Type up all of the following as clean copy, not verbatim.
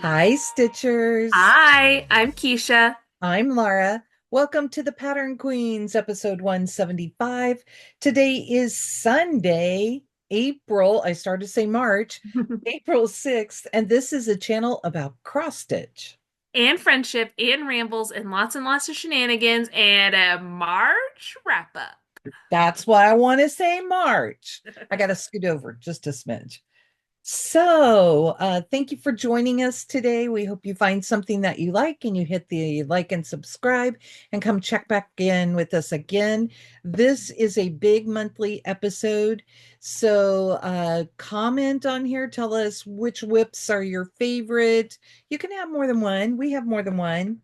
Hi, Stitchers. Hi, I'm Keisha. I'm Laura. Welcome to the Pattern Queens, episode 175. Today is Sunday, I started to say March, April 6th, and this is a channel about cross stitch. And friendship and rambles and lots of shenanigans and a March wrap up. That's why I want to say March. I got to scoot over just a smidge. Thank you for joining us today. We hope you find something that you like and you hit the like and subscribe and come check back in with us again. This is a big monthly episode. Comment on here, tell us which whips are your favorite. You can have more than one. We have more than one.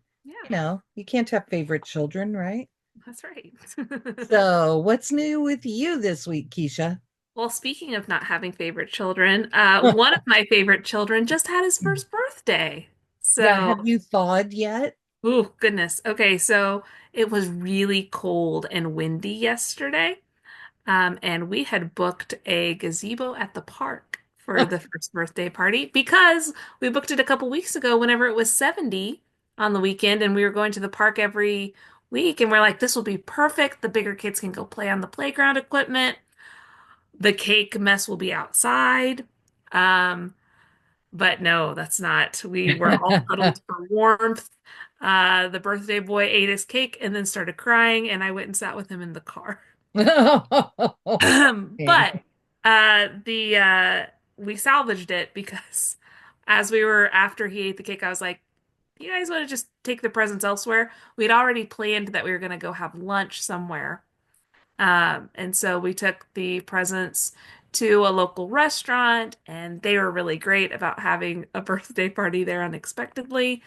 Yeah, You can't have favorite children, right? that's right. So, what's new with you this week, Keisha? Well, speaking of not having favorite children, one of my favorite children just had his first birthday. Yeah, have So, you thawed yet? oh, goodness. Okay, so it was really cold and windy yesterday. And we had booked a gazebo at the park for the first birthday party because we booked it a couple weeks ago whenever it was 70 on the weekend, and we were going to the park every week. And we're like, this will be perfect. The bigger kids can go play on the playground equipment. The cake mess will be outside. Um, but no, that's not. We were all huddled for warmth. The birthday boy ate his cake and then started crying, and I went and sat with him in the car. Okay. But the we salvaged it because as we were after he ate the cake, I was like, "You guys want to just take the presents elsewhere?" We'd already planned that we were going to go have lunch somewhere, and so we took the presents to a local restaurant, and they were really great about having a birthday party there unexpectedly.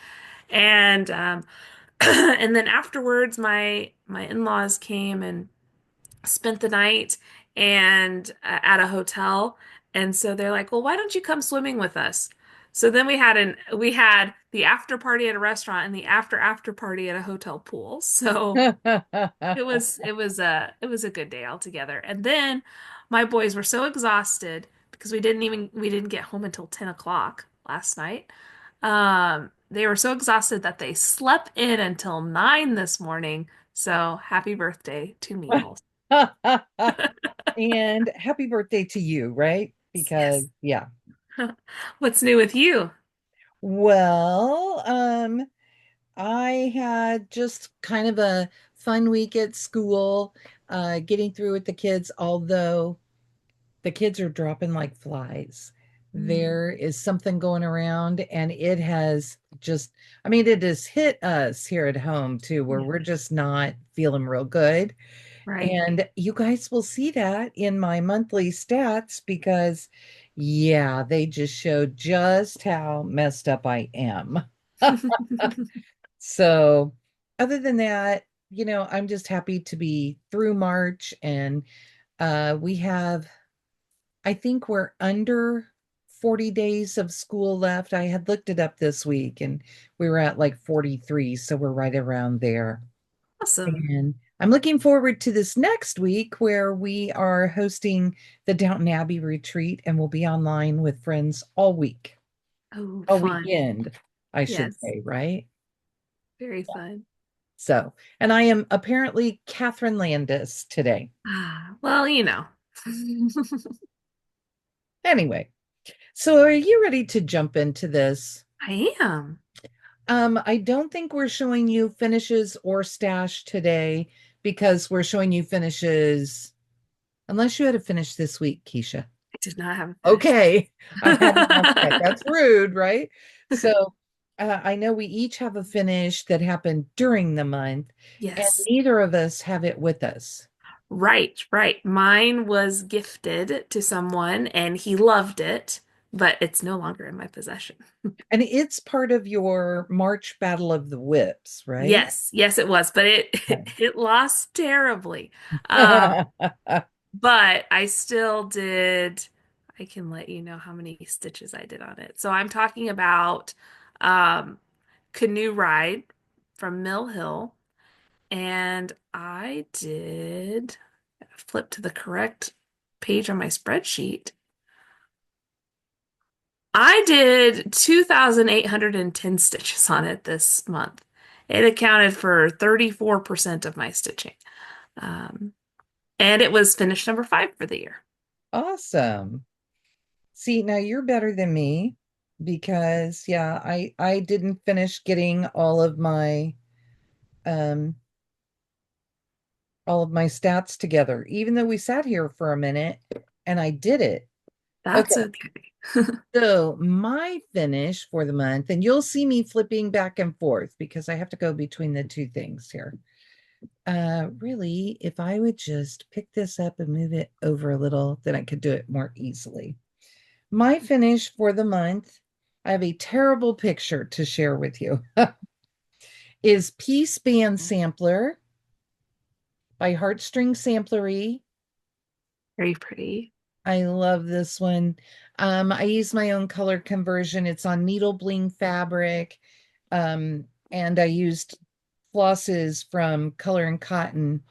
And and then afterwards, my in-laws came and spent the night and at a hotel. And so they're like, "Well, why don't you come swimming with us?" So then we had the after party at a restaurant and the after party at a hotel pool. So it was a good day altogether. And then my boys were so exhausted because we didn't get home until 10 o'clock last night. They were so exhausted that they slept in until 9 this morning. So happy birthday to me also. And happy birthday to you, right? Because Yes. yeah. What's new with you? Well, I had just kind of a fun week at school, getting through with the kids, although the kids are dropping like flies. Mm, There is something going around, and it has just, I mean, it has hit us here at home too, where yeah, we're just not feeling real good. right. And you guys will see that in my monthly stats because, yeah, they just showed just how messed up I am. So, other than that, I'm just happy to be through March and we have, I think we're under 40 days of school left. I had looked it up this week and we were at like 43, so we're right around there. Awesome. And I'm looking forward to this next week where we are hosting the Downton Abbey retreat and we'll be online with friends all week, Oh, all fun. weekend, I should Yes, say, right? very fun. So, and I am apparently Catherine Landis today. Well, Anyway, so are you ready to jump into this? I am. I don't think we're showing you finishes or stash today because we're showing you finishes, unless you had a finish this week, Keisha. I did not have a finish. Okay. I hadn't asked that. That's rude, right? So I know we each have a finish that happened during the month, and Yes. neither of us have it with us. Right, right. Mine was gifted to someone and he loved it, but it's no longer in my possession. And it's part of your March Battle of the Whips, right? Yes, yes, it was, but it Okay. it lost terribly. Um, but I still did. I can let you know how many stitches I did on it. So I'm talking about um, Canoe Ride from Mill Hill, and I did flip to the correct page on my spreadsheet. I did 2,810 stitches on it this month. It accounted for 34% of my stitching. Um, and it was finished number 5 for the year. Awesome. See, now you're better than me because yeah, I didn't finish getting um all of my stats together, even though we sat here for a minute and I did it. Okay, That's okay. so my finish for the month, and you'll see me flipping back and forth because I have to go between the two things here. Really, if I would just pick this up and move it over a little, then I could do it more easily. My finish for the month, I have a terrible picture to share with you, is Peace Band Sampler by Heartstring Samplery. Very pretty. I love this one. I use my own color conversion. It's on Needle Bling fabric. And I used flosses from Color and Cotton.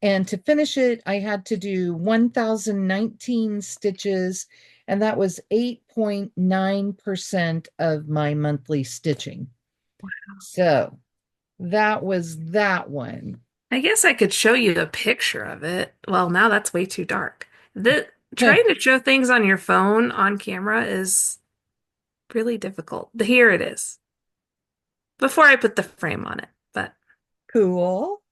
And to finish it, I had to do 1,019 stitches, and that was 8.9% of my monthly stitching. So that was that one. I guess I could show you a picture of it. Well, now that's way too dark. Trying to show things on your phone on camera is really difficult. Here it is. Before I put the frame on it, but Cool.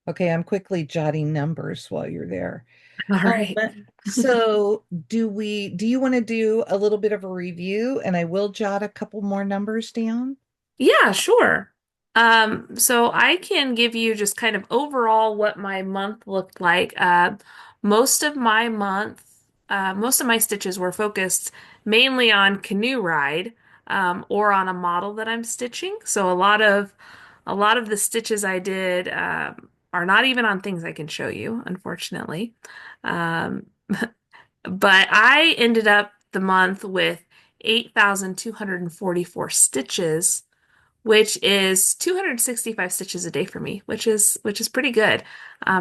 Okay, I'm quickly jotting numbers while you're there. all Um, right. so do you want to do a little bit of a review and I will jot a couple more numbers down? Yeah, sure. So I can give you just kind of overall what my month looked like. Most of my month, most of my stitches were focused mainly on Canoe Ride, or on a model that I'm stitching. So a lot of the stitches I did, are not even on things I can show you, unfortunately. Um, but I ended up the month with 8,244 stitches, which is 265 stitches a day for me, which is pretty good.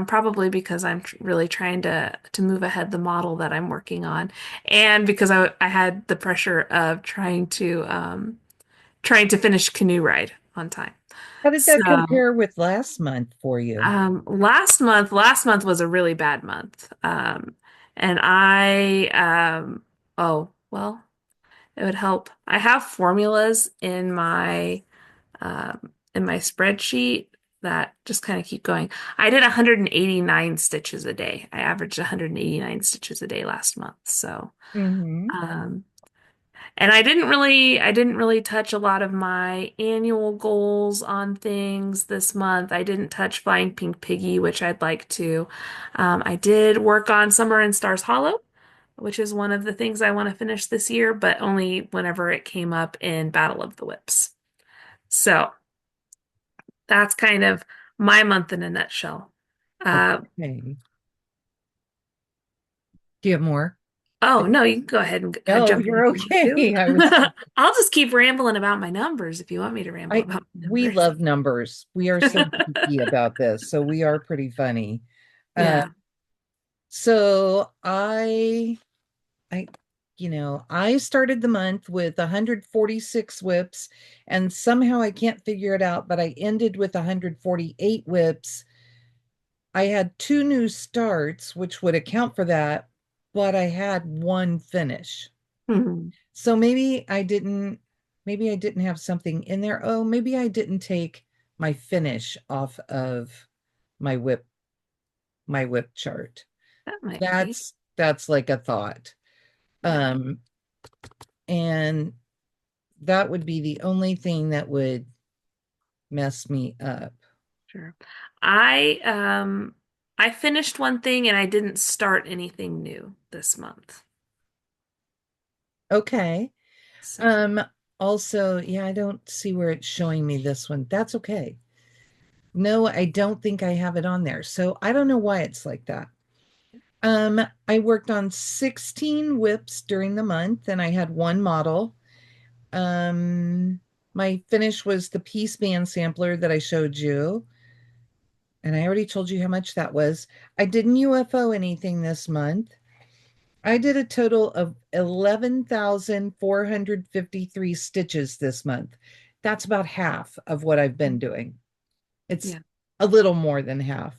Probably because I'm really trying to move ahead the model that I'm working on, and because I had the pressure of trying to finish Canoe Ride on time. How did that So compare with last month for you? last month was a really bad month, and oh well, it would help. I have formulas in my spreadsheet that just kind of keep going. I did 189 stitches a day. I averaged 189 stitches a day last month. So, Hmm. um, and I didn't really touch a lot of my annual goals on things this month. I didn't touch Flying Pink Piggy, which I'd like to. I did work on Summer in Stars Hollow, which is one of the things I want to finish this year, but only whenever it came up in Battle of the Whips. So that's kind of my month in a nutshell. Uh, Okay. Do you have more? oh no, you can go ahead and No, jump in if you're you want to. okay. I was I'll just keep rambling about my numbers if you want me to ramble I about my we numbers. love numbers. We are so geeky about this, so we are pretty funny. Uh Yeah. so I I started the month with 146 whips and somehow I can't figure it out, but I ended with 148 whips. I had two new starts, which would account for that, but I had one finish. Mhm. So maybe I didn't have something in there. Oh, maybe I didn't take my finish off of my whip my whip chart. That might be. That's like a thought. Yeah, Um and that would be the only thing that would mess me up. sure. I finished one thing and I didn't start anything new this month. Okay. So, Um Also, yeah, I don't see where it's showing me this one. That's okay. No, I don't think I have it on there. So I don't know why it's like that. I worked on 16 whips during the month and I had one model. Um, my finish was the piece band sampler that I showed you. And I already told you how much that was. I didn't UFO anything this month. I did a total of 11,453 stitches this month. That's about half of what I've been doing. It's Yeah. a little more than half.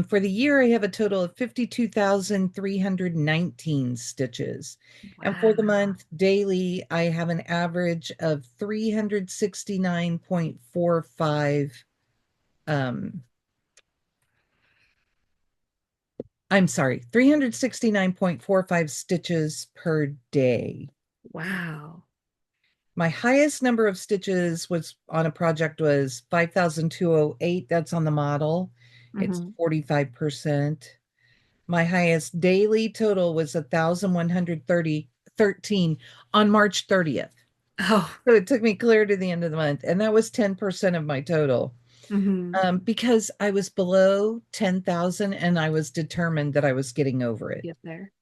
For the year, I have a total of 52,319 stitches. And for the Wow. month, daily, I have an average of 369.45. Um, I'm sorry, 369.45 stitches per day. Wow. My highest number of stitches was on a project was 5,208. That's on the model. It's Hmm. 45%. My highest daily total was 1,113 on March 30th. Oh. So it took me clear to the end of the month, and that was 10% of my total. Hmm. Because I was below 10,000 and I was determined that I was getting over it. Get there.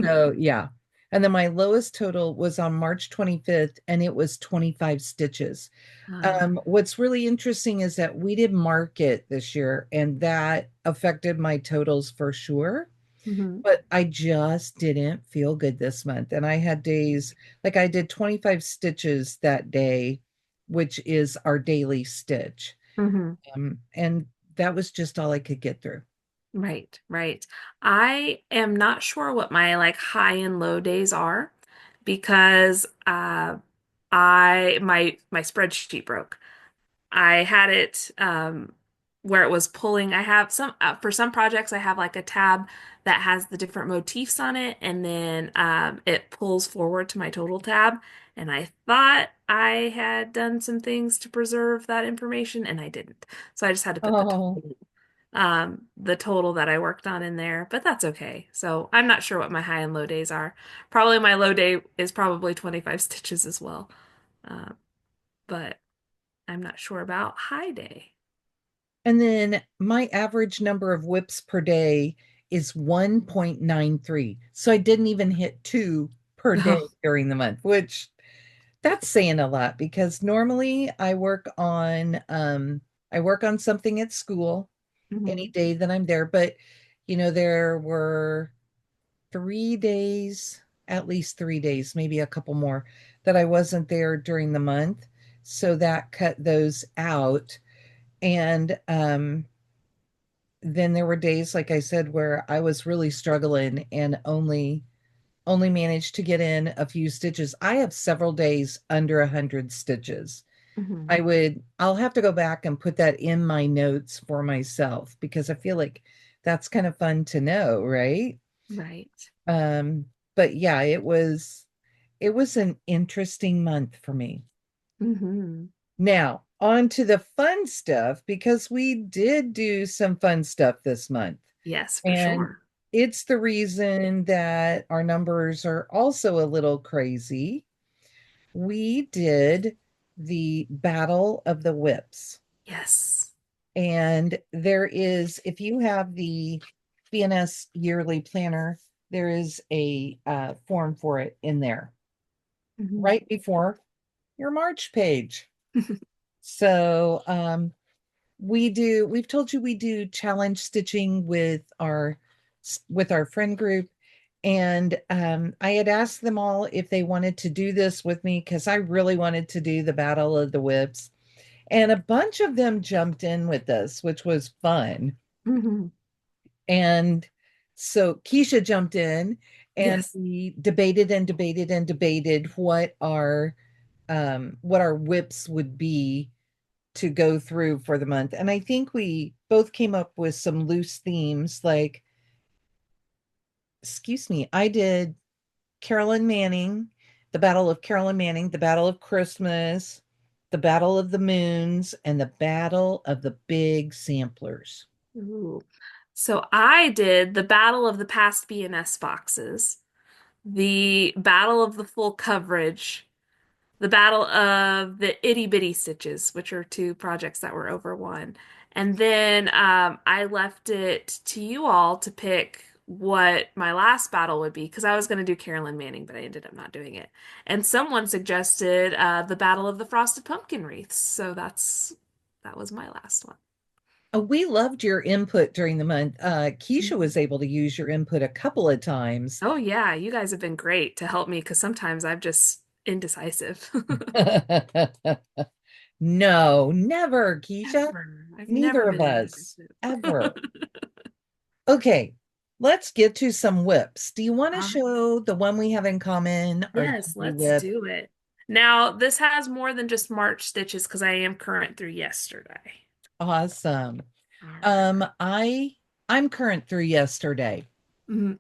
So, yeah. And then my lowest total was on March 25th, and it was 25 stitches. Uh, What's really interesting is that we did market this year, and that affected my totals for sure. mhm. But I just didn't feel good this month. And I had days like I did 25 stitches that day, which is our daily stitch. Hmm. And that was just all I could get through. Right, right. I am not sure what my like high and low days are because my spreadsheet broke. I had it where it was pulling. I have some for some projects I have like a tab that has the different motifs on it and then it pulls forward to my total tab and I thought I had done some things to preserve that information and I didn't. So I just had to put Oh, the total that I worked on in there, but that's okay. So I'm not sure what my high and low days are. Probably my low day is probably 25 stitches as well. Uh, but I'm not sure about high day. and then my average number of whips per day is 1.93. So I didn't even hit two per day Oh. during the month, which that's saying a lot because normally I work on something at school any Hmm. day that I'm there, but there were 3 days, at least 3 days, maybe a couple more that I wasn't there during the month. So that cut those out. And then there were days, like I said, where I was really struggling and only managed to get in a few stitches. I have several days under 100 stitches. Hmm. I'll have to go back and put that in my notes for myself because I feel like that's kind of fun to know, right? Right. Um, but yeah, it was an interesting month for me. Hmm. Now, on to the fun stuff because we did do some fun stuff this month. Yes, for And sure. it's the reason that our numbers are also a little crazy. We did the Battle of the Whips. Yes. And there is, if you have the BNS yearly planner, there is a form for it in there Hmm. right before your March page. So we've told you we do challenge stitching with our friend group. And I had asked them all if they wanted to do this with me because I really wanted to do the Battle of the Whips. And a bunch of them jumped in with us, which was fun. Hmm. And so Keisha jumped in and Yes. we debated and debated and debated what our whips would be to go through for the month. And I think we both came up with some loose themes like, excuse me, I did Carolyn Manning, the Battle of Carolyn Manning, the Battle of Christmas, the Battle of the Moons, and the Battle of the Big Samplers. Ooh. So I did the Battle of the Past BNS boxes, the Battle of the Full Coverage, the Battle of the Itty Bitty Stitches, which are two projects that were over one. And then I left it to you all to pick what my last battle would be because I was going to do Carolyn Manning, but I ended up not doing it. And someone suggested the Battle of the Frosted Pumpkin Wreaths, so that was my last one. We loved your input during the month. Keisha was able to use your input a couple of times. Oh yeah, you guys have been great to help me because sometimes I'm just indecisive. No, never, Keisha. Never. I've Neither never of been us, indecisive. ever. Okay, let's get to some whips. Do you want to All right. show the one we have in common, our Yes, Disney let's whip? do it. Now, this has more than just March stitches because I am current through yesterday. Awesome. All right. Um, I I'm current through yesterday.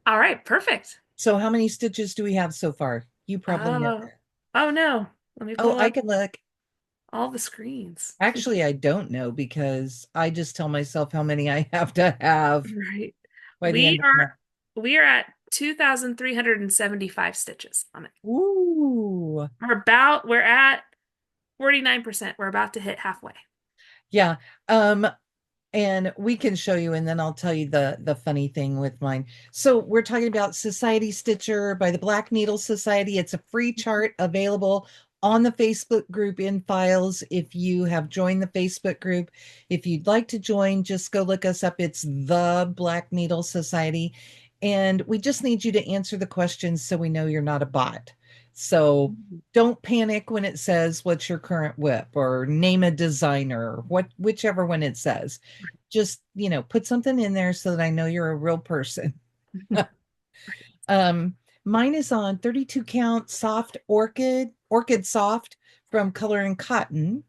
All right, perfect. So how many stitches do we have so far? You probably know. Oh, oh no. Let me Oh, pull I up can look. all the screens. Actually, I don't know because I just tell myself how many I have to have Right. by the We end of the month. are we are at 2,375 stitches on it. Ooh. We're at 49%. We're about to hit halfway. Yeah. Um, and we can show you, and then I'll tell you the funny thing with mine. So we're talking about Society Stitcher by the Black Needle Society. It's a free chart available on the Facebook group in files. If you have joined the Facebook group, if you'd like to join, just go look us up. It's the Black Needle Society. And we just need you to answer the questions so we know you're not a bot. So don't panic when it says what's your current whip or name a designer, whichever one it says. Just, put something in there so that I know you're a real person. Um, Mine is on 32 count soft orchid soft from Color and Cotton.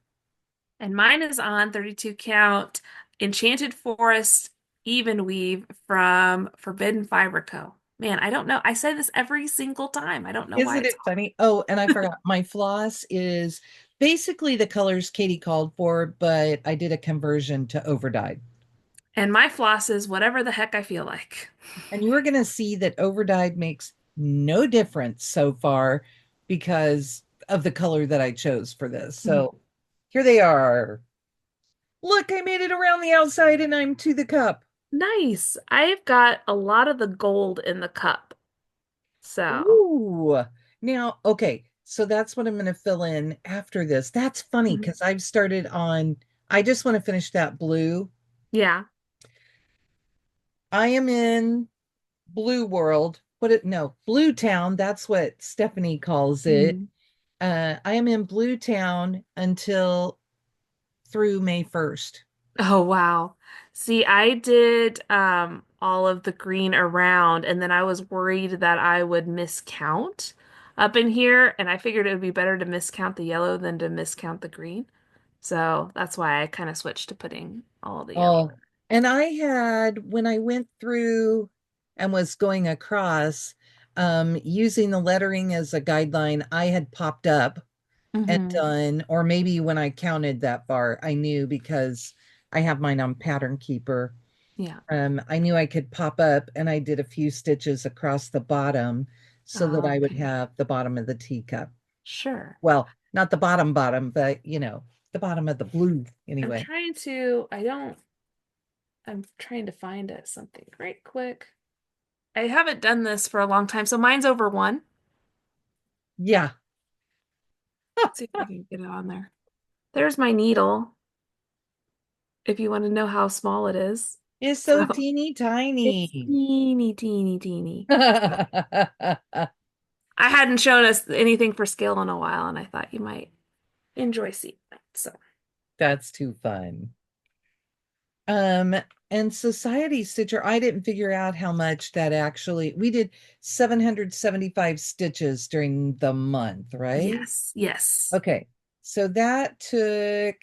And mine is on 32 count Enchanted Forest Evenweave from Forbidden Fiber Co. Man, I don't know. I say this every single time. I don't know why Isn't it's it funny? Oh, and I forgot my floss is basically the colors Katie called for, but I did a conversion to overdyed. and my floss is whatever the heck I feel like. And you are going to see that overdyed makes no difference so far because of the color that I chose for this. So here they are. Look, I made it around the outside and I'm to the cup. Nice. I've got a lot of the gold in the cup. So, Ooh. Now, okay. So that's what I'm going to fill in after this. That's funny mhm. because I've started on, I just want to finish that blue. Yeah. I am in Blue World. No, Blue Town. That's what Stephanie calls it. Mhm. I am in Blue Town until through May 1st. Oh, wow. See, I did all of the green around and then I was worried that I would miscount up in here and I figured it would be better to miscount the yellow than to miscount the green. So that's why I kind of switched to putting all the yellow. Oh, and I had, when I went through and was going across, using the lettering as a guideline, I had popped up and Hmm. done, or maybe when I counted that far, I knew because I have mine on Pattern Keeper. Yeah. I knew I could pop up and I did a few stitches across the bottom so that I would Okay. have the bottom of the teacup. Sure. Well, not the bottom, but the bottom of the blue I'm anyway. trying to, I don't, I'm trying to find it something right quick. I haven't done this for a long time, so mine's over one. Yeah, See if I can get it on there. There's my needle, if you want to know how small it is. it's so So teeny it's tiny. teeny, teeny, teeny. So I hadn't shown us anything for scale in a while, and I thought you might enjoy seeing that. So That's too fun. Um, and Society Stitcher, I didn't figure out how much that actually, we did 775 stitches during the month, right? yes, yes. Okay. So that took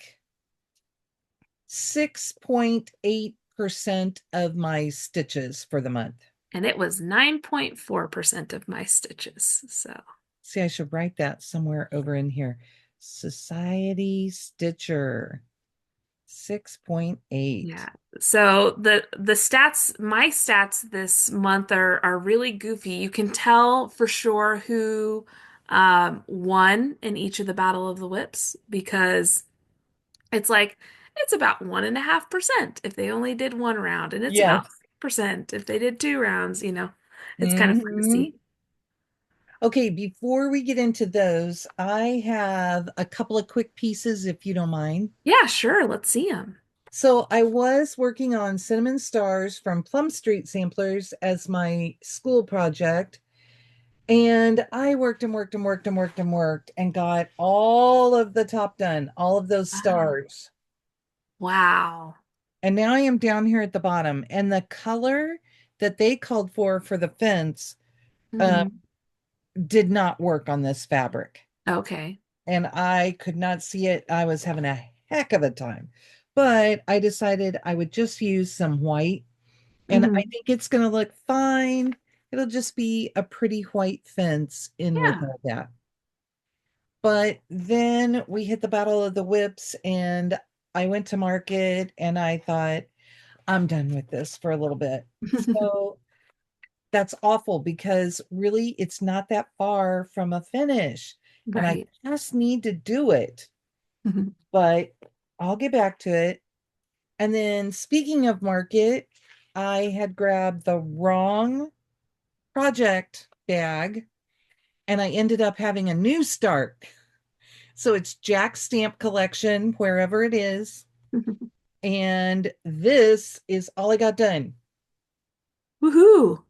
6.8% of my stitches for the month. And it was 9.4% of my stitches. So See, I should write that somewhere over in here. Society Stitcher, 6.8. yeah. So the stats, my stats this month are really goofy. You can tell for sure who won in each of the Battle of the Whips because it's like it's about 1.5% if they only did one round, and it's about Yes. 3% if they did two rounds, you know. It's kind of fun to Hmm. see. Okay, before we get into those, I have a couple of quick pieces if you don't mind. Yeah, sure. Let's see them. So I was working on Cinnamon Stars from Plum Street Samplers as my school project. And I worked and worked and worked and worked and worked and got all of the top done, all of those Wow. stars. Wow. And now I am down here at the bottom. And the color that they called for the fence uh, Hmm. did not work on this fabric. Okay. And I could not see it. I was having a heck of a time. But I decided I would just use some white. And I Hmm. think it's going to look fine. It'll just be a pretty white fence in with Yeah. all that. But then we hit the Battle of the Whips, and I went to market and I thought, I'm done with this for a little bit. So that's awful because really it's not that far from a finish. And I Right. just need to do it, Mhm. but I'll get back to it. And then speaking of market, I had grabbed the wrong project bag and I ended up having a new start. So it's Jack's stamp collection, wherever it is. And this is all I got done. Woohoo.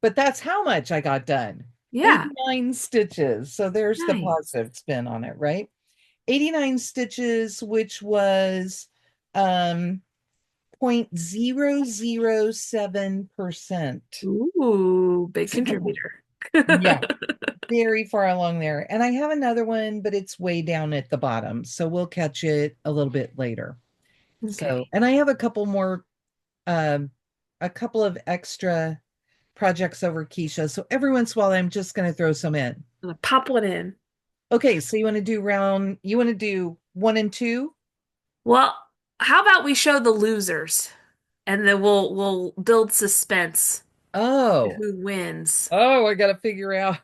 But that's how much I got done. Yeah. 89 stitches. So there's the Nice. positive spin on it, right? 89 stitches, which was um 0.007%. Ooh, big So contributor. yeah, very far along there. And I have another one, but it's way down at the bottom. So we'll catch it a little bit later. So, Okay. and I have um, a couple of extra projects over Keisha. So every once in a while, I'm just going to throw some in. I'm gonna pop one in. Okay, so you want to do one and two? Well, how about we show the losers and then we'll build suspense to Oh, who wins. oh, I got to figure out.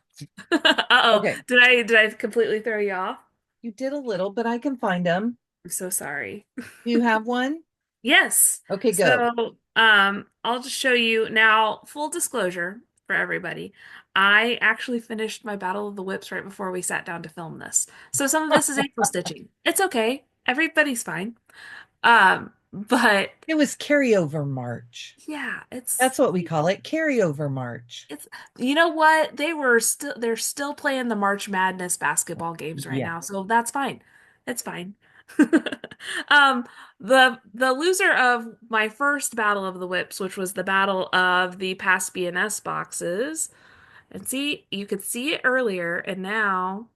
Uh-oh. Okay, Did I completely throw you off? you did a little, but I can find them. I'm so sorry. Do you have one? Yes. Okay, go. So, I'll just show you now, full disclosure for everybody. I actually finished my Battle of the Whips right before we sat down to film this. So some of this is April stitching. It's okay. Everybody's fine. But It was carryover March. yeah, That's what we call it, carryover March. it's you know what? They're still playing the March Madness basketball games right Yeah. now, so that's fine. It's fine. Um, the loser of my first Battle of the Whips, which was the battle of the past BNS boxes, and see, you could see it earlier, and now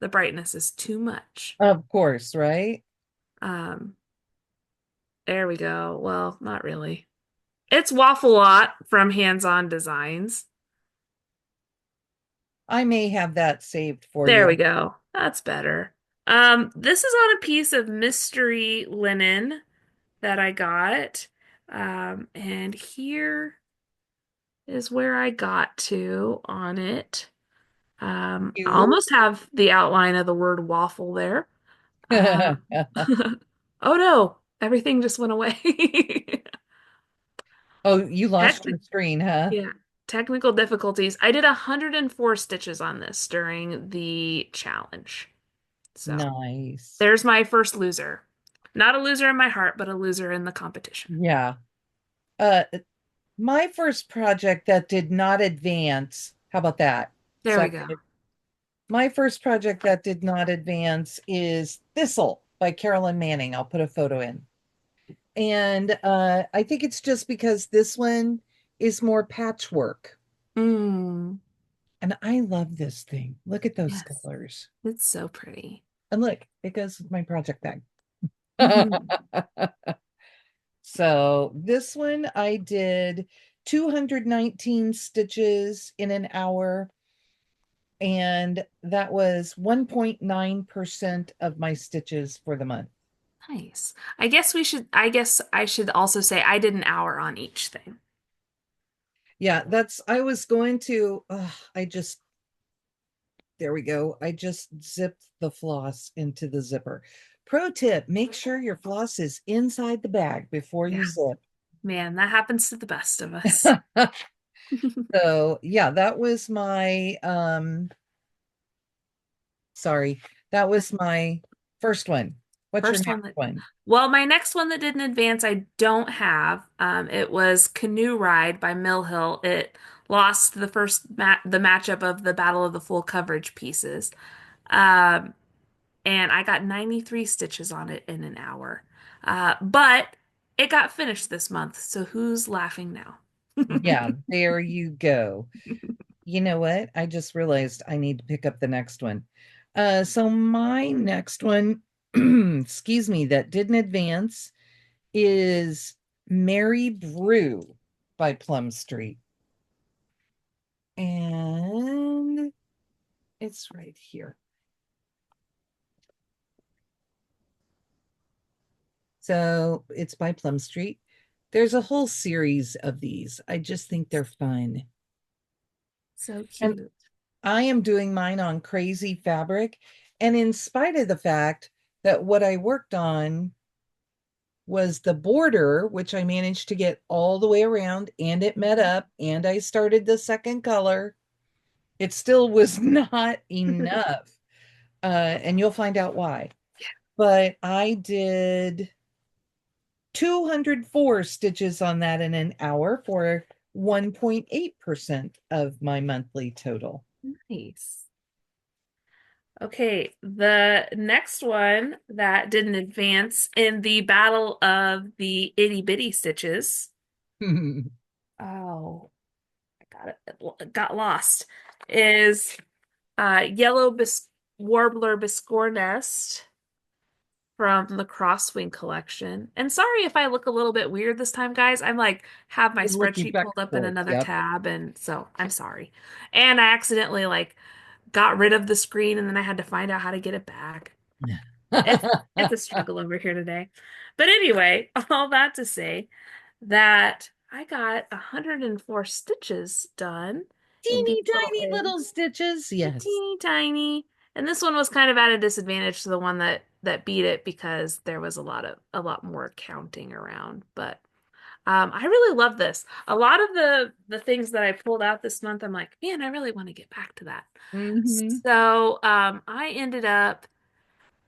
the brightness is too much. Of course, right? Um, there we go. Well, not really. It's Waffle Lot from Hands On Designs. I may have that saved for There we you. go. That's better. This is on a piece of mystery linen that I got. And here is where I got to on it. I You? almost have the outline of the word waffle there. Oh no, everything just went away. Oh, you lost Technic your screen, huh? yeah, technical difficulties. I did 104 stitches on this during the challenge. So. Nice. There's my first loser. Not a loser in my heart, but a loser in the competition. Yeah. Uh, my first project that did not advance, how about that? There So we go. my first project that did not advance is Thistle by Carolyn Manning. I'll put a photo in. And I think it's just because this one is more patchwork. Mm, And I love this thing. Look at those yes, colors. it's so pretty. And look, it goes with my project bag. Mhm. So this one I did 219 stitches in an hour, and that was 1.9% of my stitches for the month. Nice. I guess I should also say I did an hour on each thing. Yeah, I was going to, I just, there we go. I just zipped the floss into the zipper. Pro tip, make sure your floss is inside the bag before Yeah, you zip. man, that happens to the best of us. So yeah, that was sorry, that was my first one. What's your First one next that, one? well, my next one that didn't advance, I don't have. It was Canoe Ride by Mill Hill. It lost the matchup of the Battle of the Full Coverage pieces. Um, and I got 93 stitches on it in an hour. But it got finished this month, so who's laughing now? Yeah, there you go. You know what? I just realized I need to pick up the next one. So my next one, excuse me, that didn't advance is Mary Brew by Plum Street. And it's right here. So it's by Plum Street. There's a whole series of these. I just think they're fun. So And cute. I am doing mine on crazy fabric. And in spite of the fact that what I worked on was the border, which I managed to get all the way around and it met up, and I started the second color, it still was not enough. And you'll find out why. But I did 204 stitches on that in an hour for 1.8% of my monthly total. Nice. Okay, the next one that didn't advance in the Battle of the Itty Bitty Stitches. Oh, I got it. It got lost. Is Yellow Bis Warbler Biscore Nest from the Crosswing collection. And sorry if I look a little bit weird this time, guys. I'm like have my You look spreadsheet pulled up in effectful. another Yep. tab, and so I'm sorry. And I accidentally like got rid of the screen, and then I had to find out how to get it back. It's it's a struggle over here today. But anyway, all that to say that I got 104 stitches done in Teeny these little tiny little eggs. stitches. They're Yes. teeny tiny. And this one was kind of at a disadvantage to the one that beat it because there was a lot more counting around. But I really love this. A lot of the things that I pulled out this month, I'm like, man, I really want to get back to that. Hmm. So I ended up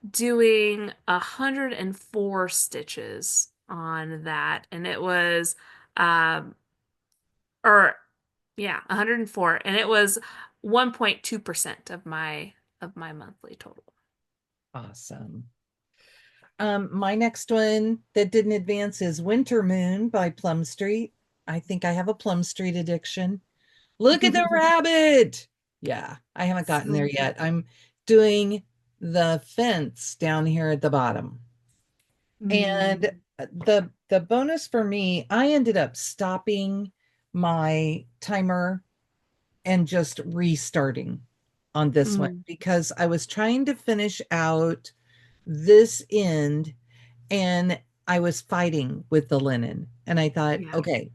doing 104 stitches on that, and it was um or yeah, 104, and it was 1.2% of my monthly total. Awesome. My next one that didn't advance is Winter Moon by Plum Street. I think I have a Plum Street addiction. Look at the rabbit. Yeah, I haven't gotten there So yet. I'm doing the fence down here at the bottom. And mm, the bonus for me, I ended up stopping my timer and just restarting on this one mm, because I was trying to finish out this end and I was fighting with the linen. And I thought, yeah, okay,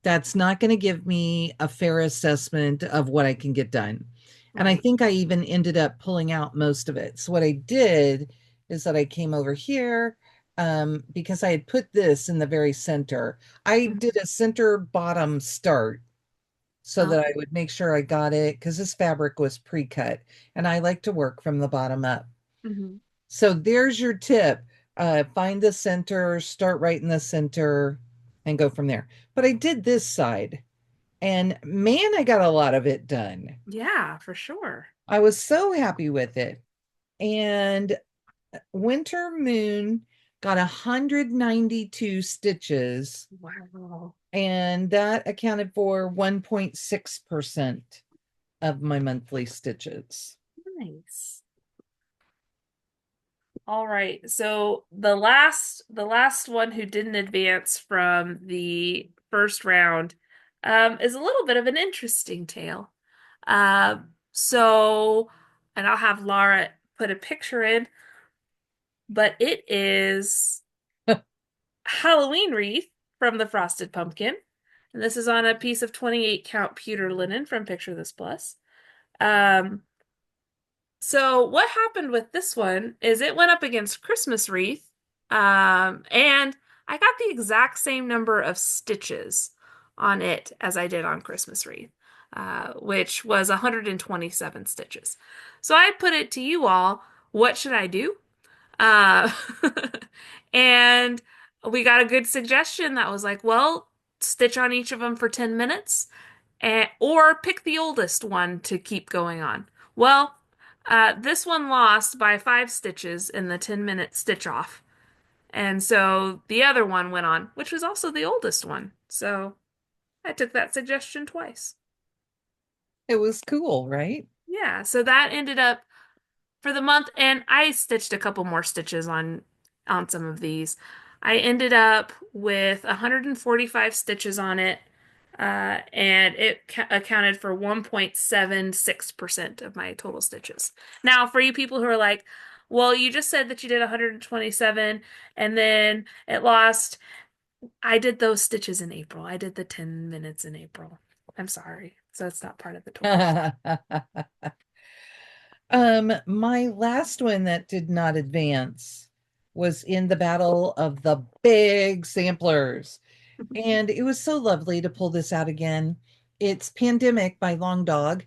that's not going to give me a fair assessment of what I can get done. And I right. think I even ended up pulling out most of it. So what I did is that I came over here because I had put this in the very center. I Mhm. did a center bottom start so that I Okay. would make sure I got it because this fabric was pre-cut and I like to work from the bottom up. Hmm. So there's your tip. Find the center, start right in the center, and go from there. But I did this side, and man, I got a lot of it done. Yeah, for sure. I was so happy with it. And Winter Moon got 192 stitches, Wow. and that accounted for 1.6% of my monthly stitches. Nice. All right. So the last one who didn't advance from the first round is a little bit of an interesting tale. So, and I'll have Laura put a picture in, but it is Halloween wreath from the Frosted Pumpkin. And this is on a piece of 28 count pewter linen from Picture This Plus. Um, So what happened with this one is it went up against Christmas Wreath, and I got the exact same number of stitches on it as I did on Christmas Wreath, which was 127 stitches. So I put it to you all, what should I do? Uh, and we got a good suggestion that was like, well, stitch on each of them for 10 minutes or pick the oldest one to keep going on. Well, this one lost by 5 stitches in the 10-minute stitch off. And so the other one went on, which was also the oldest one. So I took that suggestion twice. It was cool, right? Yeah, so that ended up for the month, and I stitched a couple more stitches on some of these. I ended up with 145 stitches on it, and it accounted for 1.76% of my total stitches. Now, for you people who are like, well, you just said that you did 127 and then it lost. I did those stitches in April. I did the 10 minutes in April. I'm sorry. So it's not part of the total. My last one that did not advance was in the Battle of the Big Samplers. And it was so lovely to pull this out again. It's Pandemic by Long Dog.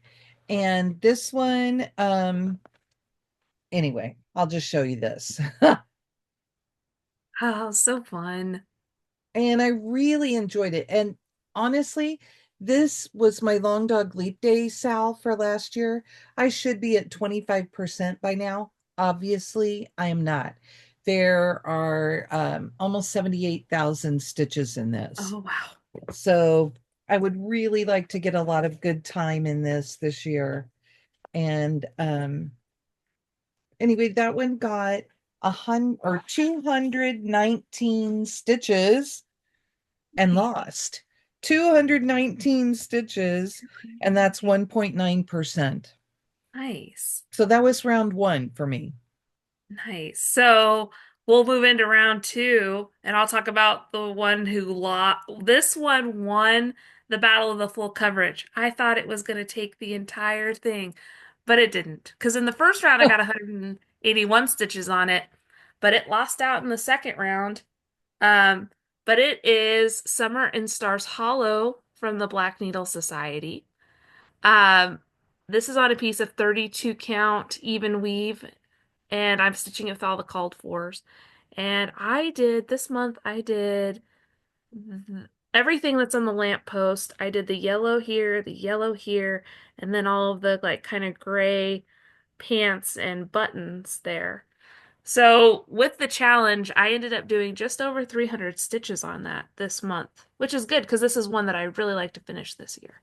And this one, anyway, I'll just show you this. Oh, so fun. And I really enjoyed it. And honestly, this was my Long Dog Leap Day sal for last year. I should be at 25% by now. Obviously, I am not. There are almost 78,000 stitches in this. Oh, wow. So I would really like to get a lot of good time in this year. And anyway, that one got 219 stitches and lost 219 stitches, and that's 1.9%. Nice. So that was round one for me. Nice. So we'll move into round two, and I'll talk about the one who lost. This one won the Battle of the Full Coverage. I thought it was going to take the entire thing, but it didn't. Because in the first round, I got 181 stitches on it, but it lost out in the second round. Um, but it is Summer in Stars Hollow from the Black Needle Society. Um, this is on a piece of 32 count even weave, and I'm stitching it with all the called fours. And this month, I did everything that's on the lamp post. I did the yellow here, and then all of the like kind of gray pants and buttons there. So with the challenge, I ended up doing just over 300 stitches on that this month, which is good because this is one that I really like to finish this year.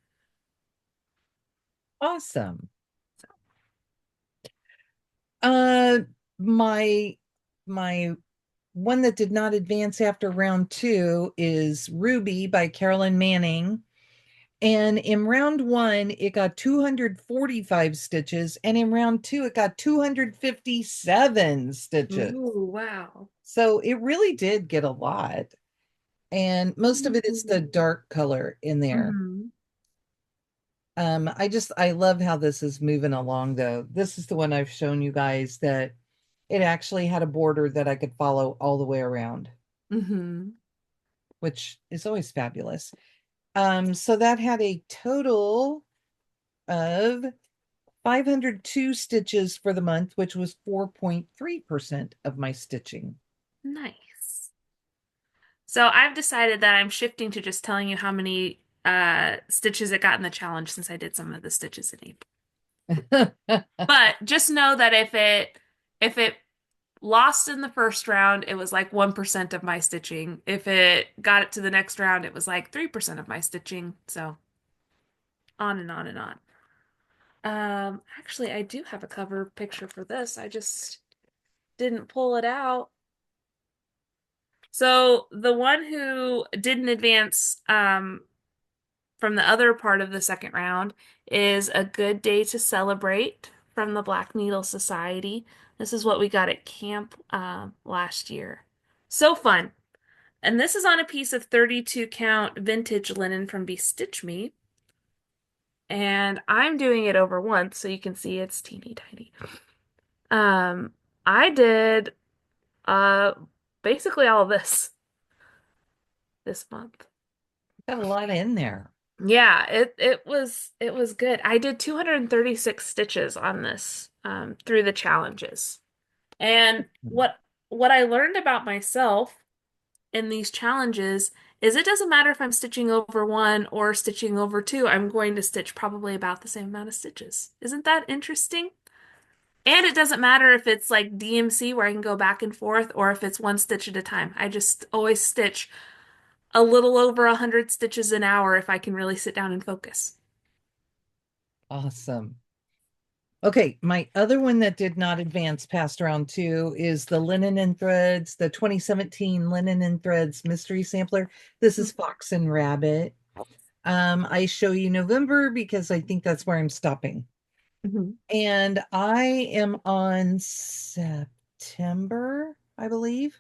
Awesome. Uh my my one that did not advance after round two is Ruby by Carolyn Manning. And in round one, it got 245 stitches. And in round two, it got 257 stitches. Ooh, wow. So it really did get a lot. And most of it is the dark color in there. Mm-hmm. I love how this is moving along though. This is the one I've shown you guys that it actually had a border that I could follow all the way around, Mm-hmm. which is always fabulous. So that had a total of 502 stitches for the month, which was 4.3% of my stitching. Nice. So I've decided that I'm shifting to just telling you how many stitches it got in the challenge since I did some of the stitches in April. But just know that if it lost in the first round, it was like 1% of my stitching. If it got it to the next round, it was like 3% of my stitching. So on and on and on. Actually, I do have a cover picture for this. I just didn't pull it out. So the one who didn't advance from the other part of the second round is A Good Day to Celebrate from the Black Needle Society. This is what we got at camp last year. So fun. And this is on a piece of 32 count vintage linen from Bestitch Me. And I'm doing it over once so you can see it's teeny tiny. Um, I did uh basically all of this month. Got a lot in there. Yeah, it was good. I did 236 stitches on this through the challenges. And what I learned about myself in these challenges is it doesn't matter if I'm stitching over one or stitching over two, I'm going to stitch probably about the same amount of stitches. Isn't that interesting? And it doesn't matter if it's like DMC where I can go back and forth or if it's one stitch at a time. I just always stitch a little over 100 stitches an hour if I can really sit down and focus. Awesome. Okay, my other one that did not advance past round two is the Linen and Threads, the 2017 Linen and Threads Mystery Sampler. This is Fox and Rabbit. I show you November because I think that's where I'm stopping. Mhm. And I am on September, I believe.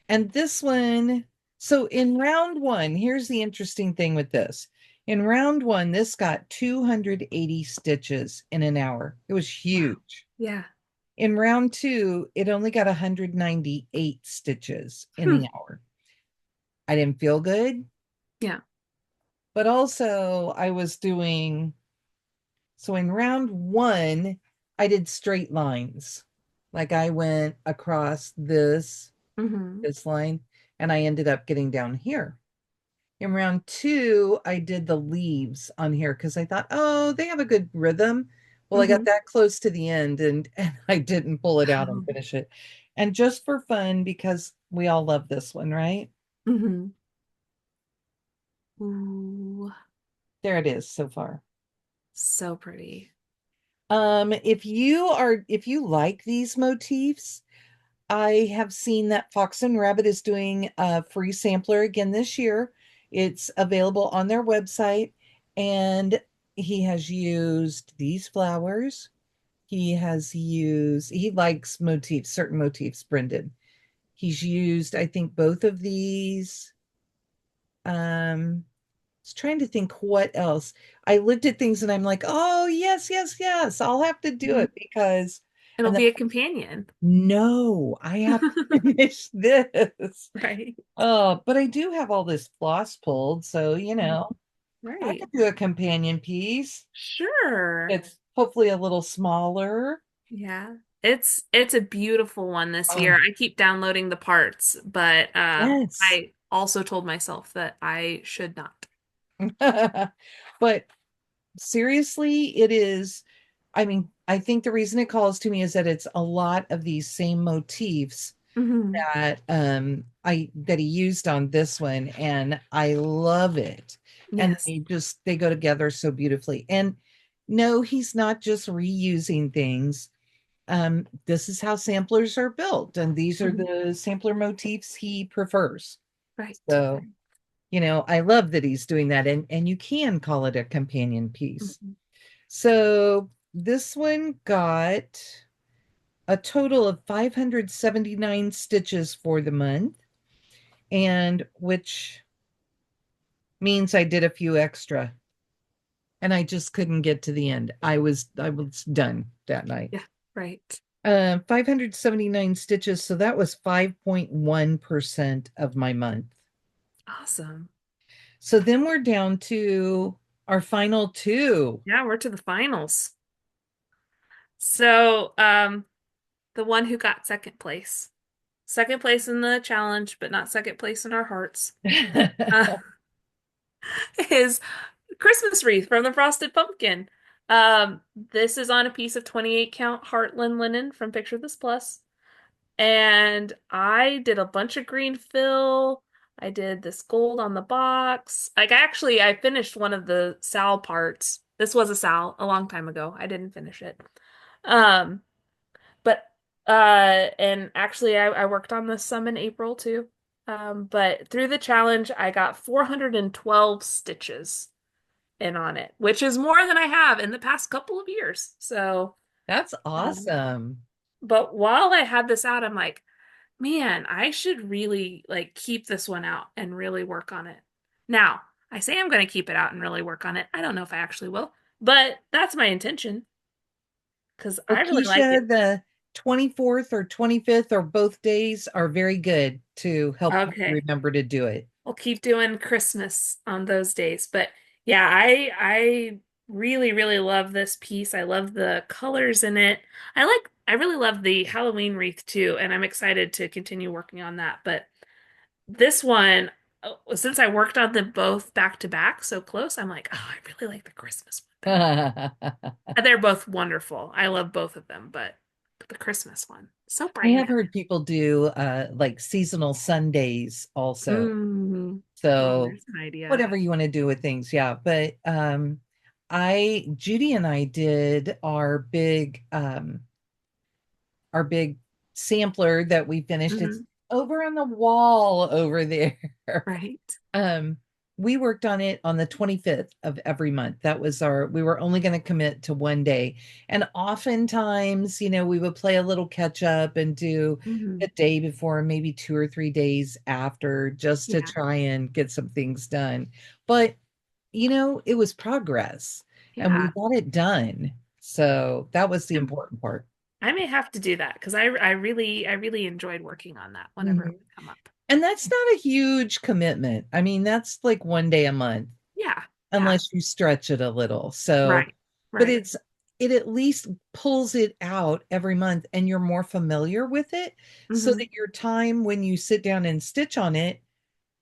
And this one, so in round one, here's the interesting thing with this. In round one, this got 280 stitches in an hour. It was Wow. huge. Yeah. In round two, it only got 198 stitches in Hmm. the hour. I didn't feel good, Yeah. but also I was doing, so in round one, I did straight lines. Like I went across Hmm. this line, and I ended up getting down here. In round two, I did the leaves on here because I thought, oh, they have a good rhythm. Well, I got Hmm. that close to the end and I didn't pull it out and finish it. And just for fun, because we all love this one, right? Hmm. Ooh, There it is so far. so pretty. If you like these motifs, I have seen that Fox and Rabbit is doing a free sampler again this year. It's available on their website, and he has used these flowers. He likes motifs, certain motifs, Brendan. He's used, I think, both of these. I was trying to think what else. I looked at things and I'm like, oh, yes, yes, yes, I'll have to do Mhm. it because, It'll and then, be a companion. no, I have to finish this. Right. Oh, but I do have all this floss pulled, so Mhm. I Right. could do a companion piece. Sure. It's hopefully a little smaller. Yeah. It's a beautiful one this year. Oh, I keep downloading the parts, but yes. I also told myself that I should not. But seriously, it is. I mean, I think the reason it calls to me is that it's a lot of these same motifs Hmm. that he used on this one, and I love it. And Yes. they go together so beautifully. And no, he's not just reusing things. This is how samplers are built, and these are Mhm. the sampler motifs he prefers. Right. So, I love that he's doing that, and you can call it a companion piece. Mhm. So this one got a total of 579 stitches for the month, and which means I did a few extra, and I just couldn't get to the end. I was done that night. Yeah. Right. 579 stitches, so that was 5.1% of my month. Awesome. So then we're down to our final two. Yeah, we're to the finals. So, the one who got second place. Second place in the challenge, but not second place in our hearts, uh, is Christmas wreath from the Frosted Pumpkin. This is on a piece of 28 count Heartland linen from Picture This Plus. And I did a bunch of green fill. I did this gold on the box. I finished one of the Sal parts. This was a Sal a long time ago. I didn't finish it. Um, but and actually I worked on this some in April too. But through the challenge, I got 412 stitches in on it, which is more than I have in the past couple of years. So, That's um, awesome. but while I had this out, I'm like, man, I should really like keep this one out and really work on it. Now, I say I'm going to keep it out and really work on it. I don't know if I actually will, but that's my intention because Oh, I really like Keisha, it. the 24th or 25th or both days are very good to help you Okay. remember to do it. We'll keep doing Christmas on those days. But yeah, I really, really love this piece. I love the colors in it. I like I really love the Halloween wreath too, and I'm excited to continue working on that. But this one, since I worked on them both back to back so close, I'm like, oh, I really like the Christmas one better. I And they're both wonderful. I love both of them, but the Christmas one, so bright have and heard people do like seasonal Sundays also. oh, So there's an idea. whatever you want to do with things, yeah. But Judy and I did our big sampler that we finished. It's Hmm. over on the wall over there. Right. Um, we worked on it on the 25th of every month. That was we were only going to commit to one day. And oftentimes, we would play a little catch up and do Hmm. a day before, maybe 2 or 3 days after, just to Yeah. try and get some things done. But, it was progress and we Yeah. got it done. So that was the important part. I may have to do that because I really enjoyed working on that whenever it Mhm. would come up. And that's not a huge commitment. I mean, that's like one day a month, Yeah. Yeah. unless you stretch it a little. So, Right. but Right. it at least pulls it out every month and you're more familiar with it so Hmm. that your time when you sit down and stitch on it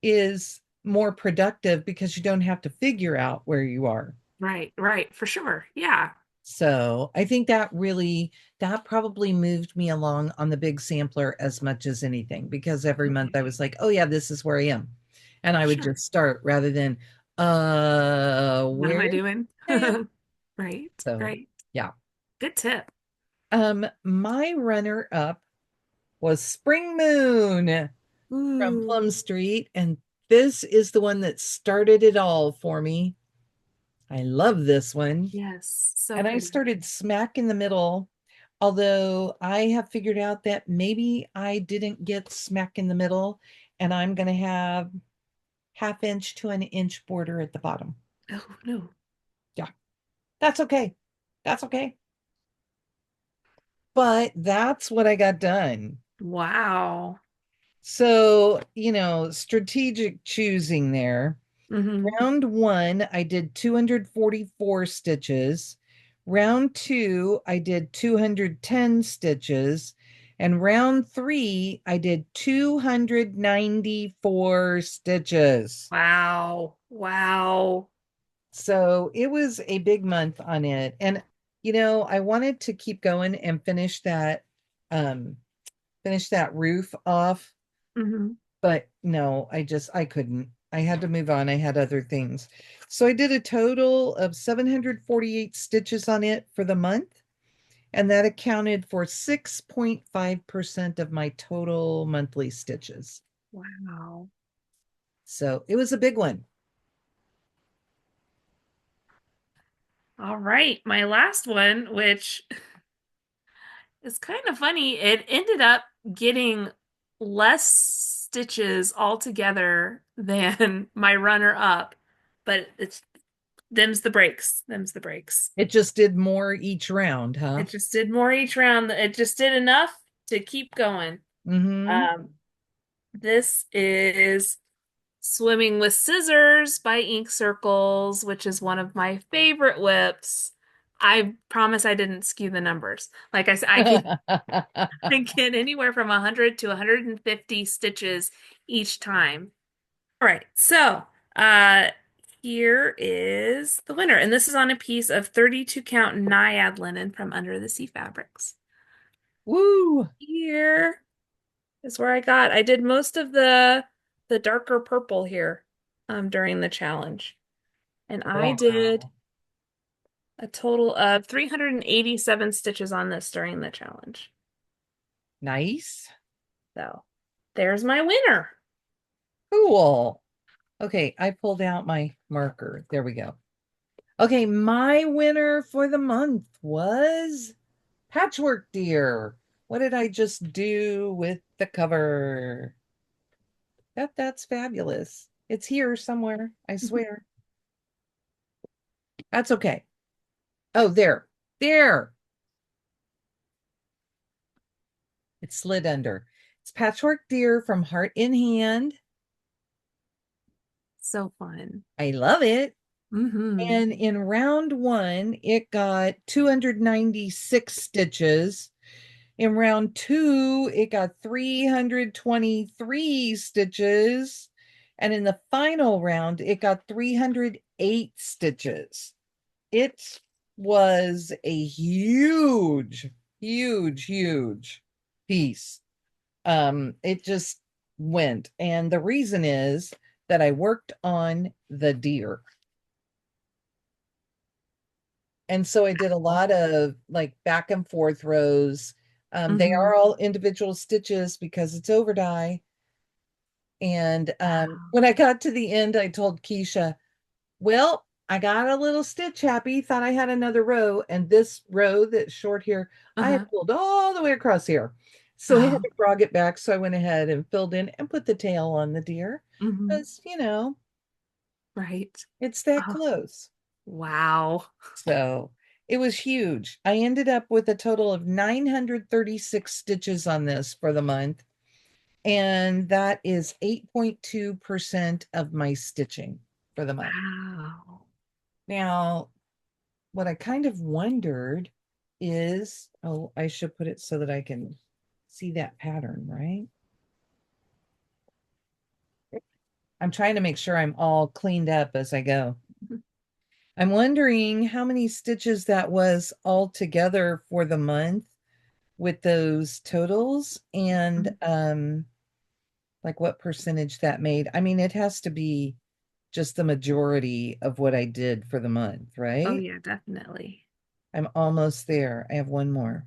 is more productive because you don't have to figure out where you are. Right. Right. For sure. Yeah. So I think that probably moved me along on the big sampler as much as anything because every month Okay. I was like, oh yeah, this is where I am. And I would Sure. just start rather than What am where I doing? I am. Right. So Right. yeah. Good tip. My runner up was Spring Moon from Plum Ooh. Street, and this is the one that started it all for me. I love this one. Yes. So And I pretty. started smack in the middle, although I have figured out that maybe I didn't get smack in the middle, and I'm going to have 1/2 inch to an inch border at the bottom. Oh no. Yeah, that's okay. That's okay. But that's what I got done. Wow. So, strategic choosing there. Hmm. Round one, I did 244 stitches. Round two, I did 210 stitches. And round three, I did 294 stitches. Wow. Wow. So it was a big month on it. And, I wanted to keep going and um, finish that roof off. Hmm. But no, I couldn't. I had to move on. I had other things. So I did a total of 748 stitches on it for the month, and that accounted for 6.5% of my total monthly stitches. Wow. So it was a big one. All right. My last one, which is kind of funny, it ended up getting less stitches altogether than my runner up, but it's them's the breaks. Them's the breaks. It just did more each round, huh? It just did more each round. It just did enough to keep going. Mm-hmm. Um, this is Swimming with Scissors by Ink Circles, which is one of my favorite whips. I promise I didn't skew the numbers. Like I said, I get anywhere from 100 to 150 stitches each time. All right, so uh, here is the winner, and this is on a piece of 32 count Naiad linen from Under the Sea Fabrics. Woo! Here is where I did most of the darker purple here during the challenge. And I did Wow. a total of 387 stitches on this during the challenge. Nice. So there's my winner. Cool. Okay, I pulled out my marker. There we go. Okay, my winner for the month was Patchwork Deer. What did I just do with the cover? That's fabulous. It's here somewhere, I swear. That's okay. Oh, there. There. It slid under. It's Patchwork Deer from Heart in Hand. So fun. I love it. Mm-hmm. And in round one, it got 296 stitches. In round two, it got 323 stitches. And in the final round, it got 308 stitches. It was a huge, huge, huge piece. It just went. And the reason is that I worked on the deer. And so I did a lot of like back and forth rows. They Hmm. are all individual stitches because it's over dye. And Wow. when I got to the end, I told Keisha, well, I got a little stitch happy, thought I had another row. And this row that's short here, I Uh-huh. had pulled all the way across here. So I had Oh, to frog it back. So I went ahead and filled in and put the tail on the deer hmm. because, Right. it's that Oh, close. wow. So it was huge. I ended up with a total of 936 stitches on this for the month. And that is 8.2% of my stitching for the month. Wow. Now, what I kind of wondered is, oh, I should put it so that I can see that pattern, right? I'm trying to make sure I'm all cleaned up as I go. I'm wondering how many stitches that was all together for the month with those totals and like what percentage that made. I mean, it has to be just the majority of what I did for the month, Oh, right? yeah, definitely. I'm almost there. I have one more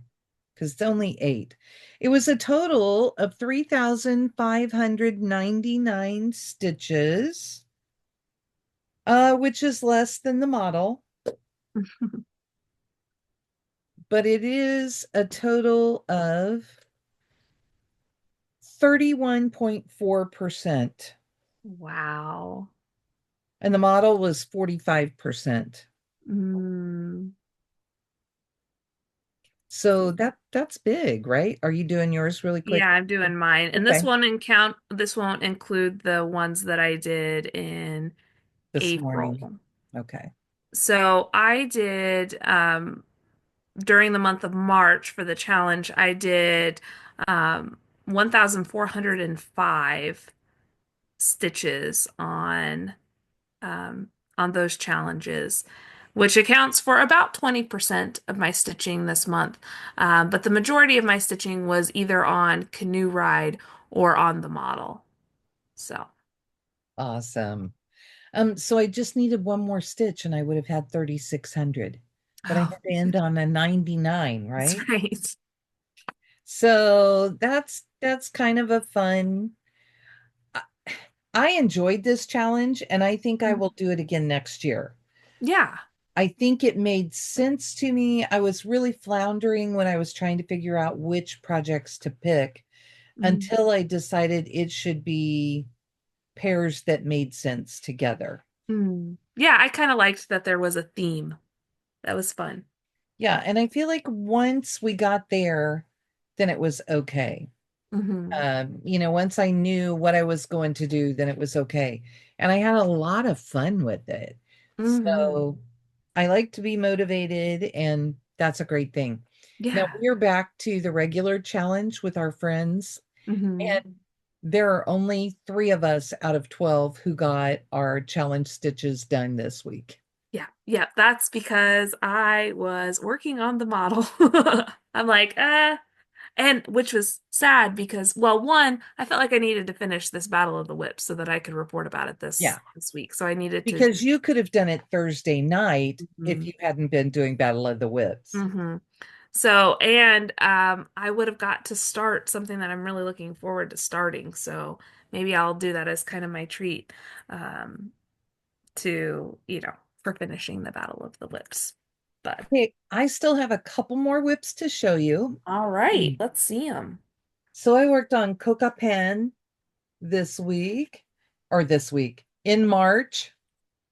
because it's only eight. It was a total of 3,599 stitches, which is less than the model, but it is a total of 31.4%. Wow. And the model was 45%. Mm. So that's big, right? Are you doing yours really quick? Yeah, I'm doing mine. And Okay. this won't include the ones that I did in This morning. April. Okay. So I did during the month of March for the challenge, I did 1,405 stitches um, on those challenges, which accounts for about 20% of my stitching this month. But the majority of my stitching was either on Canoe Ride or on the model. So, Awesome. So I just needed one more stitch and I would have had 3,600, but I oh, had to end on a 99, that's right? right. So that's kind of a fun. I I enjoyed this challenge and I think I will do it again next year. Yeah. I think it made sense to me. I was really floundering when I was trying to figure out which projects to pick Mhm. until I decided it should be pairs that made sense together. Mm. Yeah, I kind of liked that there was a theme. That was fun. Yeah, and I feel like once we got there, then it was okay. Hmm. Once I knew what I was going to do, then it was okay. And I had a lot of fun with it. Hmm. So I like to be motivated, and that's a great thing. Now Yeah. we're back to the regular challenge with our friends, Hmm. and there are only three of us out of 12 who got our challenge stitches done this week. Yeah. Yeah. That's because I was working on the model. I'm like, and which was sad because, well, one, I felt like I needed to finish this Battle of the Whips so that I could report about it Yeah, this week. So I needed to. because you could have done it Thursday night if Mhm. you hadn't been doing Battle of the Whips. Hmm. So, and I would have got to start something that I'm really looking forward to starting. So maybe I'll do that as kind of my treat um, for finishing the Battle of the Whips. But Okay, I still have a couple more whips to show you. all right, Mm. let's see them. So I worked on Coca Pen this week, or this week in March,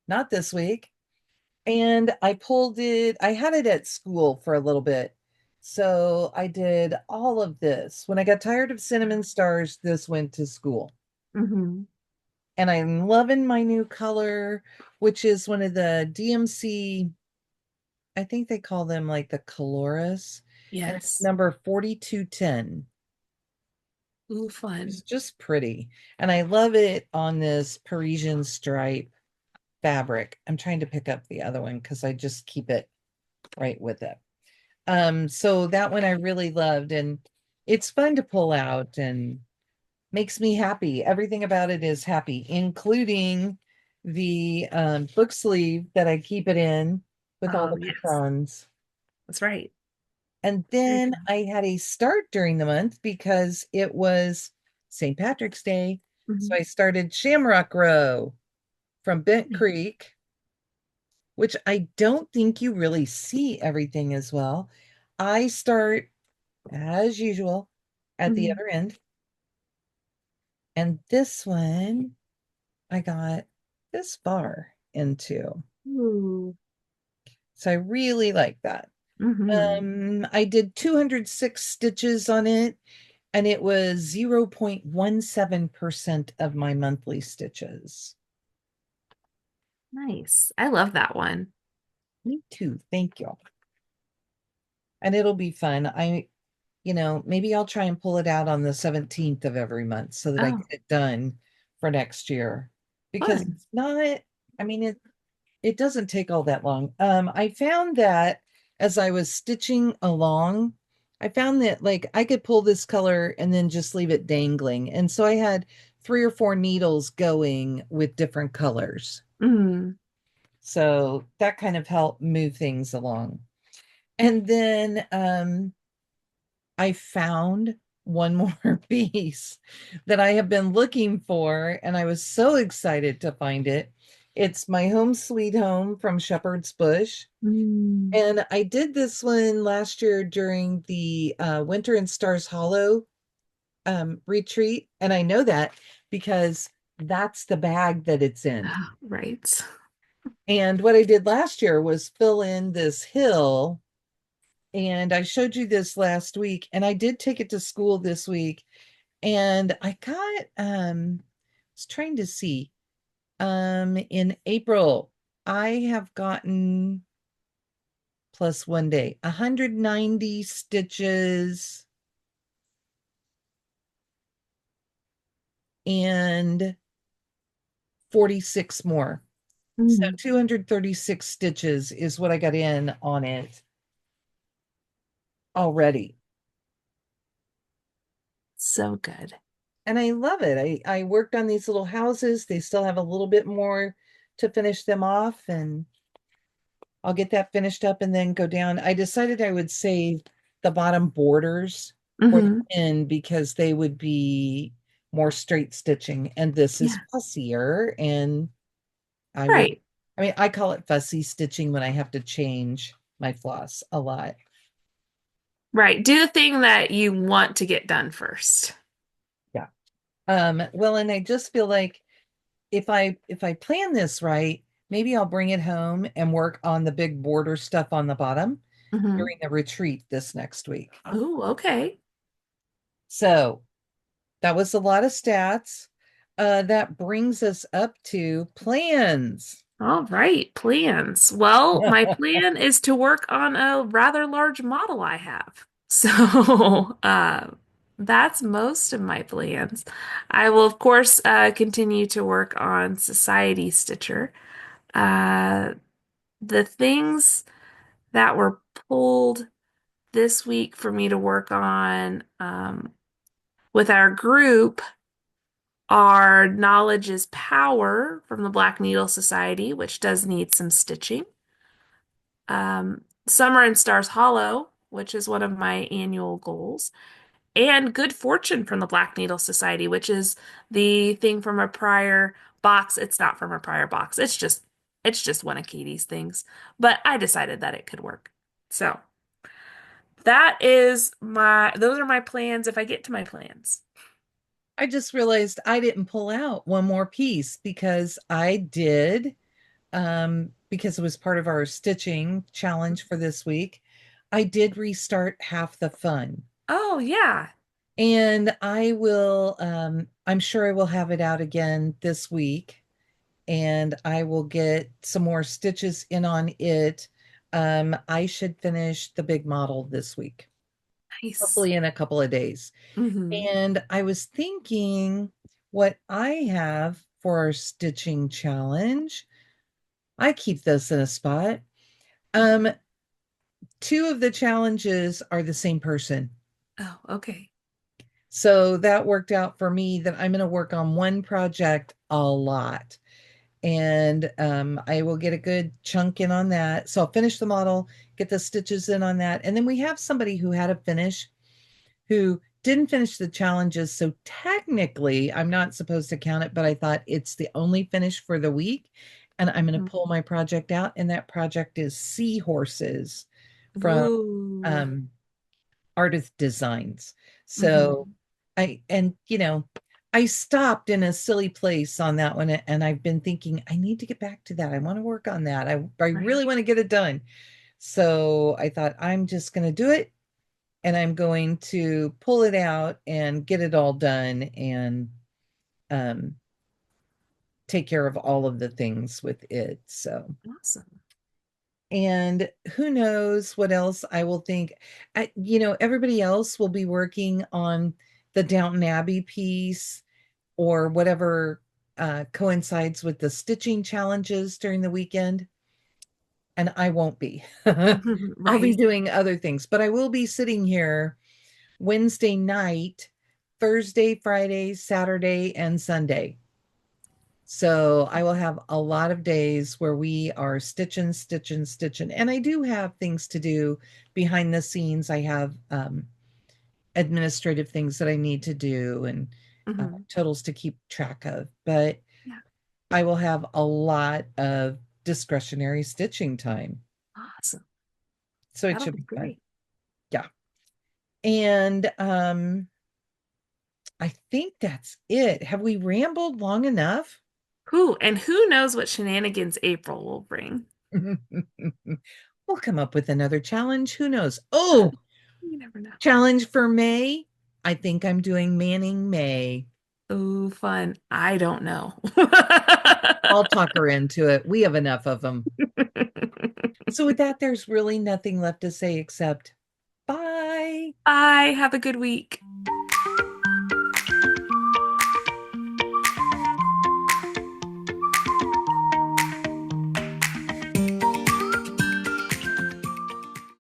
not this week. And I pulled it, I had it at school for a little bit. So I did all of this. When I got tired of cinnamon stars, this went to school. Hmm. And I'm loving my new color, which is one of the DMC, I think they call them like the Coloris. and it's Yes. number 4210. Ooh, It's fun. just pretty. And I love it on this Parisian stripe fabric. I'm trying to pick up the other one because I just keep it right with it. So that one I really loved, and it's fun to pull out and makes me happy. Everything about it is happy, including the book sleeve that I keep it in with all Oh, the yes. patrons. That's right. And Very then fun. I had a start during the month because it was St. Patrick's Day. So Mhm. I started Shamrock Row from Bent Creek, which I don't think you really see everything as well. I start as usual at the Mhm. other end. And this one I got this far into. Ooh. So I really like that. Hmm. I did 206 stitches on it, and it was 0.17% of my monthly stitches. Nice. I love that one. Me too. Thank you. And it'll be fun. Maybe I'll try and pull it out on the 17th of every month so that I Oh, get it done for next year. Because fun. it's not, I mean, it doesn't take all that long. I found that as I was stitching along, I found that like I could pull this color and then just leave it dangling. And so I had 3 or 4 needles going with different colors. Mm. So that kind of helped move things along. And then I found one more piece that I have been looking for, and I was so excited to find it. It's my home sweet home from Shepherd's Bush. Mm. And I did this one last year during the Winter in Stars Hollow retreat. And I know that because that's the bag that it's in. Right. And what I did last year was fill in this hill. And I showed you this last week, and I did take it to school this week. And I got was trying to see in April I have gotten plus one day 190 stitches and 46 more. So Mm. 236 stitches is what I got in on it already. So good. And I love it. I worked on these little houses. They still have a little bit more to finish them off, and I'll get that finished up and then go down. I decided I would save the bottom borders for the Hmm. end because they would be more straight stitching. And this is Yeah. fussier. And I would, Right. I mean, I call it fussy stitching when I have to change my floss a lot. Right. Do the thing that you want to get done first. Yeah. Well, and I just feel like if I plan this right, maybe I'll bring it home and work on the big border stuff on the bottom Hmm. during the retreat this next week. Oh, okay. So that was a lot of stats. That brings us up to plans. All right. Plans. Well, my plan is to work on a rather large model I have. So, that's most of my plans. I will, of course, continue to work on Society Stitcher. Uh, the things that were pulled this week for me to work on with our group are Knowledge is Power from the Black Needle Society, which does need some stitching. Summer in Stars Hollow, which is one of my annual goals, and Good Fortune from the Black Needle Society, which is the thing from a prior box. It's not from a prior box. It's just one of Katie's things, but I decided that it could work. So those are my plans if I get to my plans. I just realized I didn't pull out one more piece because I did, because it was part of our stitching challenge for this week. I did restart half the fun. Oh yeah. And I'm sure I will have it out again this week, and I will get some more stitches in on it. I should finish the big model this week. Nice. hopefully in a couple of days. Hmm. And I was thinking what I have for our stitching challenge. I keep this in a spot. Um, two of the challenges are the same person. Oh, okay. So that worked out for me that I'm going to work on one project a lot. And I will get a good chunk in on that. So I'll finish the model, get the stitches in on that. And then we have somebody who had a finish who didn't finish the challenges. So technically, I'm not supposed to count it, but I thought it's the only finish for the week. And I'm going to Mhm. pull my project out. And that project is seahorses from Ooh. um, Artist Designs. So Hmm. I stopped in a silly place on that one, and I've been thinking I need to get back to that. I want to work on that. I really Right. want to get it done. So I thought I'm just going to do it, and I'm going to pull it out and get it all done and um, take care of all of the things with it. So, Awesome. and who knows what else I will think. Everybody else will be working on the Downton Abbey piece or whatever coincides with the stitching challenges during the weekend. And I won't be. I'll be Right. doing other things, but I will be sitting here Wednesday night, Thursday, Friday, Saturday, and Sunday. So I will have a lot of days where we are stitching, stitching, stitching. And I do have things to do behind the scenes. I have administrative things that I need to do and Hmm. totals to keep track of. But Yeah. I will have a lot of discretionary stitching time. Awesome. So it That'll should be be fun. great. Yeah. And I think that's it. Have we rambled long enough? Who knows what shenanigans April will bring? We'll come up with another challenge. Who knows? Oh, You never know. challenge for May. I think I'm doing Manning May. Oh, fun. I don't know. I'll talk her into it. We have enough of them. So, with that, there's really nothing left to say except bye. Bye. Have a good week.